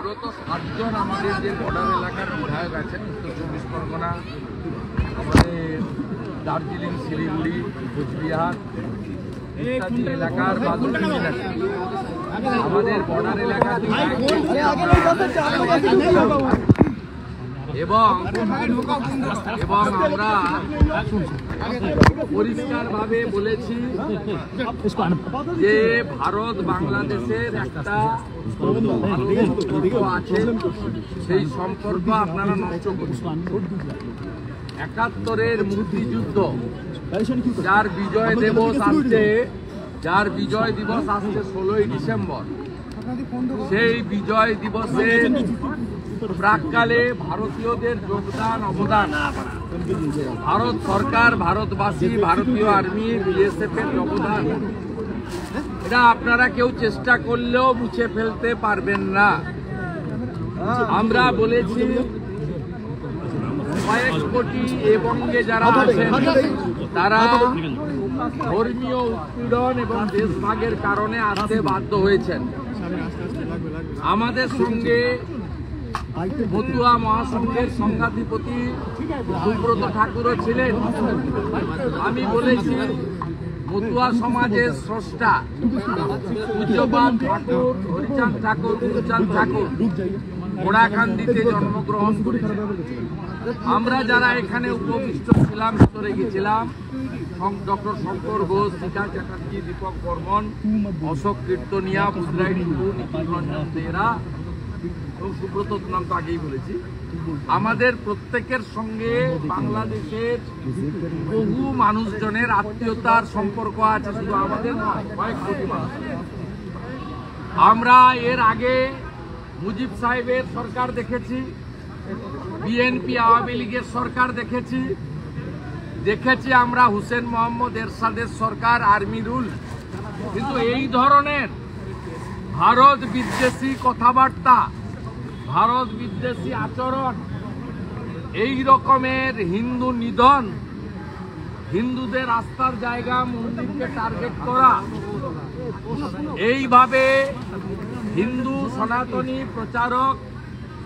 বিগত 7 জন আমাদের যে বর্ডার এলাকার বিধায়ক আছেন উত্তর 24 পরগনা, আমাদের দার্জিলিং, শিলিগুড়ি, কোচবিহার ইত্যাদি এলাকার আমাদের বর্ডার এলাকা এবং আমরা পরিষ্কারভাবে বলেছি যে ভারত বাংলাদেশের একটা সম্পর্ক আছে, সেই সম্পর্ক আপনারা নষ্ট করছেন। 71-এর মুক্তিযুদ্ধ যার বিজয় দিবস আসছে 16ই ডিসেম্বর, সেই বিজয় দিবসে প্রাককালে ভারতীয়দের যোগদান অবদান, ভারত সরকার, ভারতবাসী, ভারতীয় আর্মি, বিএসএফ এর অবদান, এটা আপনারা কেউ চেষ্টা করলেও মুছে ফেলতে পারবেন না। আমরা বলেছি কয়েক কোটি এবং যারা আছেন তারা ধর্মীয় উৎপীড়ন এবং দেশভাগের কারণে আসতে বাধ্য হয়েছেন। আমাদের সঙ্গে মতুয়া মহাসংঘের সংঘাধিপতি সুব্রত ঠাকুরও ছিলেন। আমি বলেছি মতুয়া সমাজের স্রষ্টা পূজ্যপাদ ঠাকুর হরিচাঁদ ঠাকুর, গুরুচাঁদ ঠাকুর ঘোড়াখান্দিতে জন্মগ্রহণ করেছেন। আমরা যারা এখানে উপবিষ্ট ছিলাম, ভিতরে গেছিলাম, ডক্টর শঙ্কর ঘোষ, সীতা চ্যাটার্জি, দীপক বর্মন, অশোক কীর্তনিয়া, বুধরাই টুডু, নিখিল রঞ্জন দেরা এবং সুব্রত নাম তো আগেই বলেছি। আমাদের প্রত্যেকের সঙ্গে বাংলাদেশের বহু মানুষজনের আত্মীয়তার সম্পর্ক আছে, শুধু আমাদের নয়, কয়েক কোটি মানুষ। আমরা এর আগে মুজিব সাহেবের সরকার দেখেছি, বিএনপি আওয়ামী লীগের সরকার দেখেছি, আমরা হুসেন মোহাম্মদ এরশাদের সরকার, আর্মি রুল। কিন্তু এই ধরনের ভারত বিদ্বেষী কথাবার্তা, ভারত বিদ্বেষী আচরণ, এই রকমের হিন্দু নিধন, হিন্দুদের আস্থার জায়গা মন্দিরকে টার্গেট করা, এইভাবে হিন্দু সনাতনী প্রচারক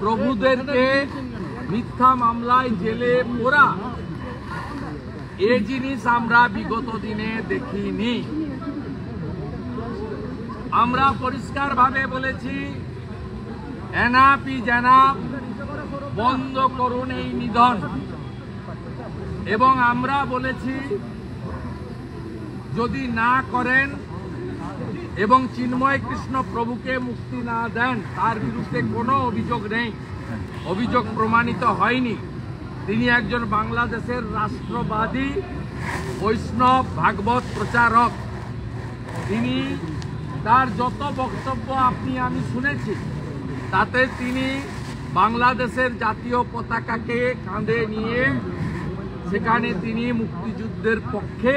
প্রভুদেরকে মিথ্যা মামলায় জেলে পোরা, এই জিনিস আমরা বিগত দিনে দেখিনি। আমরা পরিষ্কারভাবে বলেছি এনআপি জেনাপ বন্ধ করুন এই নিধন, এবং আমরা বলেছি যদি না করেন এবং চিন্ময় কৃষ্ণ প্রভুকে মুক্তি না দেন, তার বিরুদ্ধে কোনো অভিযোগ নেই, অভিযোগ প্রমাণিত হয়নি, তিনি একজন বাংলাদেশের রাষ্ট্রবাদী বৈষ্ণব ভাগবত প্রচারক। তিনি তার যত বক্তব্য আপনি আমি শুনেছি, তাতে তিনি বাংলাদেশের জাতীয় পতাকাকে কাঁধে নিয়ে সেখানে তিনি মুক্তিযুদ্ধের পক্ষে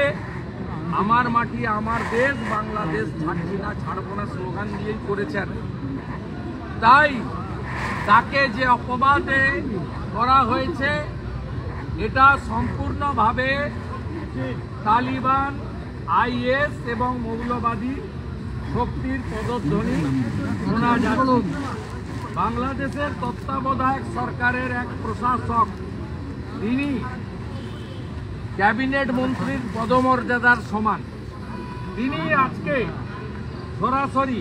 আমার মাটি আমার দেশ, বাংলাদেশ ছাড়ছি না, ছাড়বো না স্লোগান দিয়েই করেছেন। তাই তাকে যে অপবাদে করা হয়েছে, এটা সম্পূর্ণভাবে তালিবান, আইএস এবং মৌলবাদী শক্তির পদধ্বনি শোনা যাচ্ছে। বাংলাদেশের তত্ত্বাবধায়ক সরকারের এক প্রশাসক, তিনি ক্যাবিনেট মন্ত্রীর পদমর্যাদার সমান, তিনি আজকে সরাসরি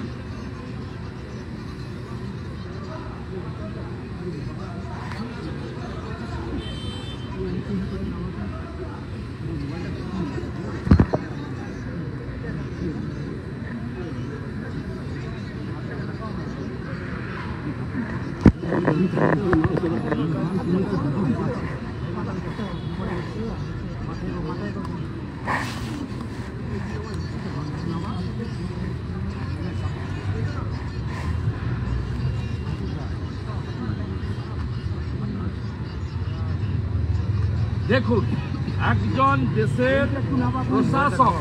দেখুন, একজন দেশের প্রশাসক,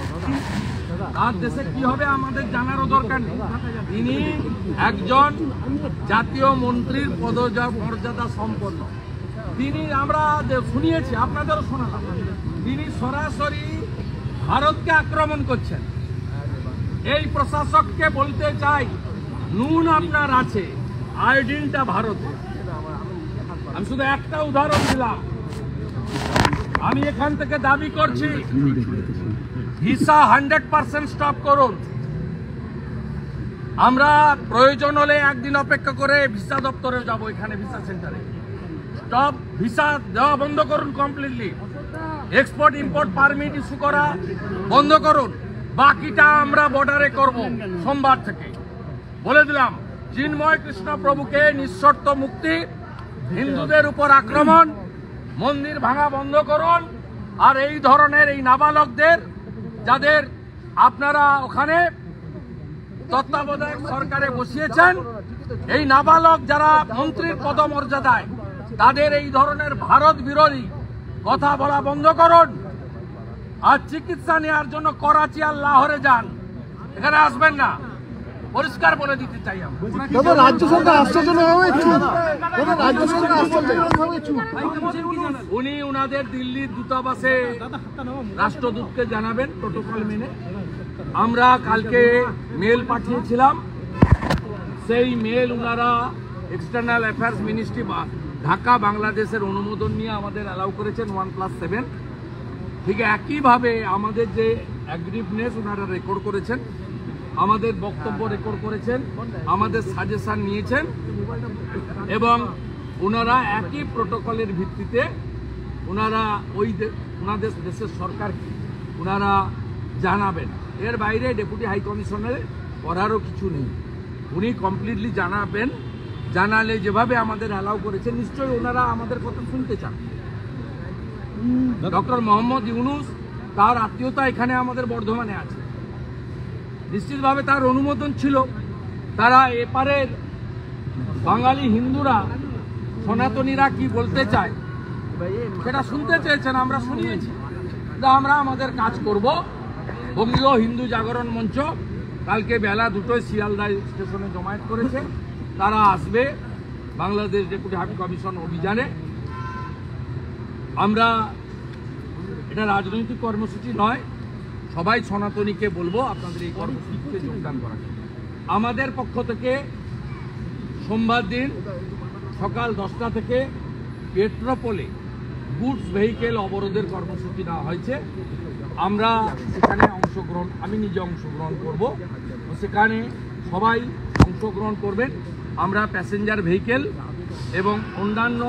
তার দেশে কি হবে আমাদের জানারও দরকার নেই, তিনি একজন জাতীয় মন্ত্রীর পদমর্যাদা সম্পন্ন। তিনি, আমরা শুনিয়েছি, আপনাদেরও শোনালাম, তিনি সরাসরি ভারতকে আক্রমণ করছেন। এই প্রশাসককে বলতে চাই, নুন আপনার আছে, আয়োডিনটা ভারতে। আমি শুধু একটা উদাহরণ দিলাম। আমি এখান থেকে দাবি করছি ভিসা 100% স্টপ করুন। আমরা প্রয়োজন হলে একদিন অপেক্ষা করে ভিসা দপ্তরে যাব, এখানে ভিসা সেন্টারে। স্টপ ভিসা দেওয়া বন্ধ করুন completely. Export import permit issue করা বন্ধ করুন। বাকিটা আমরা বর্ডারে করব সোমবার থেকে। বলে দিলাম, চিন্ময় কৃষ্ণ প্রভুকে নিঃশর্ত মুক্তি, হিন্দুদের উপর আক্রমণ, মন্দির ভাঙা বন্ধ করুন। আর এই ধরনের এই নাবালকদের, যাদের আপনারা ওখানে তত্ত্বাবধায়ক সরকারে বসিয়েছেন, এই নাবালক যারা মন্ত্রীর পদমর্যাদায়, তাদের এই ধরনের ভারত বিরোধী কথা বলা বন্ধ করুন। আর চিকিৎসা নেওয়ার জন্য করাচি আর লাহোরে যান, এখানে আসবেন না, পরিষ্কার বলে দিতে চাই আমরা। রাজ্য সরকার আশ্চর্যজনকভাবে উনি উনাদের দিল্লির দূতাবাসে রাষ্ট্রদূতকে জানাবেন প্রোটোকল মেনে। আমরা কালকে মেল পাঠিয়েছিলাম, সেই মেল উনারা এক্সটার্নাল অ্যাফেয়ার্স মিনিস্ট্রি ঢাকা বাংলাদেশের অনুমোদন নিয়ে আমাদের অ্যালাউ করেছেন 1+7। ঠিক একইভাবে আমাদের যে অ্যাগ্রিভনেস ওনারা রেকর্ড করেছেন, আমাদের বক্তব্য রেকর্ড করেছেন, আমাদের সাজেশন নিয়েছেন, এবং ওনারা একই প্রোটোকলের ভিত্তিতে ওনারা ওনাদের দেশের সরকারকে ওনারা জানাবেন। এর বাইরে ডেপুটি হাই কমিশনারে করারও কিছু নেই। উনি কমপ্লিটলি জানাবেন। জানালে যেভাবে আমাদের অ্যালাউ করেছেন, নিশ্চয়ই ওনারা আমাদের কথা শুনতে চান। ডক্টর মোহাম্মদ ইউনুস, তার আত্মীয়তা এখানে আমাদের বর্ধমানে আছে, নিশ্চিতভাবে তার অনুমোদন ছিল। তারা এপারের বাঙালি হিন্দুরা, সনাতনীরা কি বলতে চায় সেটা শুনতে চেয়েছেন, আমরা শুনিয়েছি। আমরা আমাদের কাজ করব। বঙ্গীয় হিন্দু জাগরণ মঞ্চ কালকে বেলা 2টায় শিয়ালদা স্টেশনে জমায়েত করেছে। তারা আসবে বাংলাদেশ ডেপুটি হাই কমিশন অভিযানে। আমরা এটা রাজনৈতিক কর্মসূচি নয়, সবাই সনাতনীকে বলবো আপনাদের এই কর্মসূচিতে যোগদান করার। আমাদের পক্ষ থেকে সোমবার দিন সকাল 10টা থেকে পেট্রোপোলে গুডস ভেহিকেল অবরোধের কর্মসূচি নেওয়া হয়েছে। আমরা সেখানে অংশগ্রহণ, আমি নিজে অংশগ্রহণ করব, সেখানে সবাই অংশগ্রহণ করবেন। আমরা প্যাসেঞ্জার ভেহিকেল এবং অন্যান্য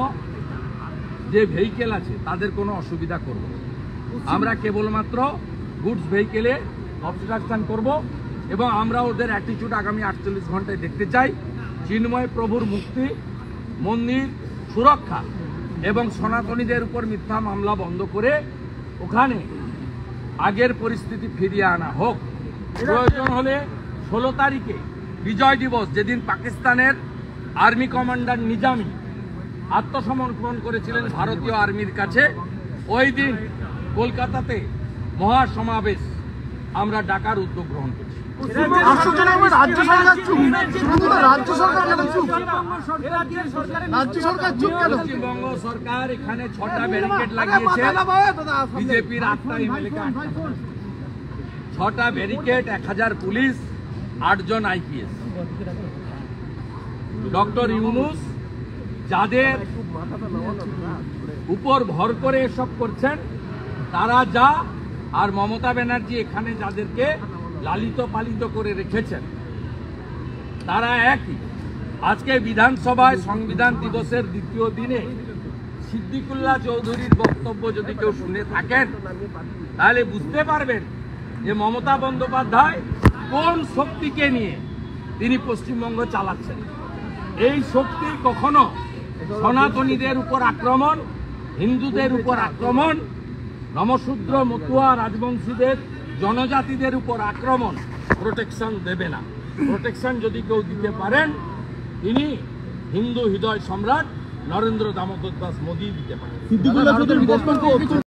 যে ভেহিকেল আছে তাদের কোনো অসুবিধা করব না। আমরা কেবলমাত্র গুডস ভেহিকেলে অবস্ট্রাকশন করব, এবং আমরা ওদের অ্যাটিটিউড আগামী 48 ঘন্টায় দেখতে চাই। চিন্ময় প্রভুর মুক্তি, মন্দির সুরক্ষা এবং সনাতনীদের উপর মিথ্যা মামলা বন্ধ করে ওখানে আগের পরিস্থিতি ফিরিয়ে আনা হোক। প্রয়োজন হলে 16 তারিখে বিজয় দিবস, যেদিন পাকিস্তানের আর্মি কমান্ডার নিজামী আত্মসমর্পণ করেছিলেন ভারতীয় আর্মির কাছে, ওই দিন কলকাতাতে মহাসমাবেশ আমরা ডাকার উদ্যোগ গ্রহণ করছি। পশ্চিমবঙ্গ সরকার এখানে 6টা ব্যারিকেড লাগিয়েছে, বিজেপির 8টা এমএলএ, 6টা ব্যারিকেড, 1000 পুলিশ, 8 জন আইপিএস। ডক্টর ইউনুস যাদের উপর ভর করে এসব করছেন তারা যা, আর মমতা ব্যানার্জি এখানে যাদেরকে লালিত পালিত করে রেখেছেন তারা একই। আজকে বিধানসভায় সংবিধান দিবসের দ্বিতীয় দিনে সিদ্দিকুল্লাহ চৌধুরীর বক্তব্য যদি কেউ শুনে থাকেন, তাহলে বুঝতে পারবেন যে মমতা বন্দ্যোপাধ্যায় কোন শক্তিকে নিয়ে তিনি পশ্চিমবঙ্গ চালাচ্ছেন। এই শক্তি কখনো সনাতনীদের উপর আক্রমণ, হিন্দুদের উপর আক্রমণ, নমশূদ্র মতুয়া রাজবংশীদের, জনজাতিদের উপর আক্রমণ প্রোটেকশন দেবে না। প্রোটেকশন যদি কেউ দিতে পারেন, তিনি হিন্দু হৃদয় সম্রাট নরেন্দ্র দামোদর দাস মোদী দিতে পারেন।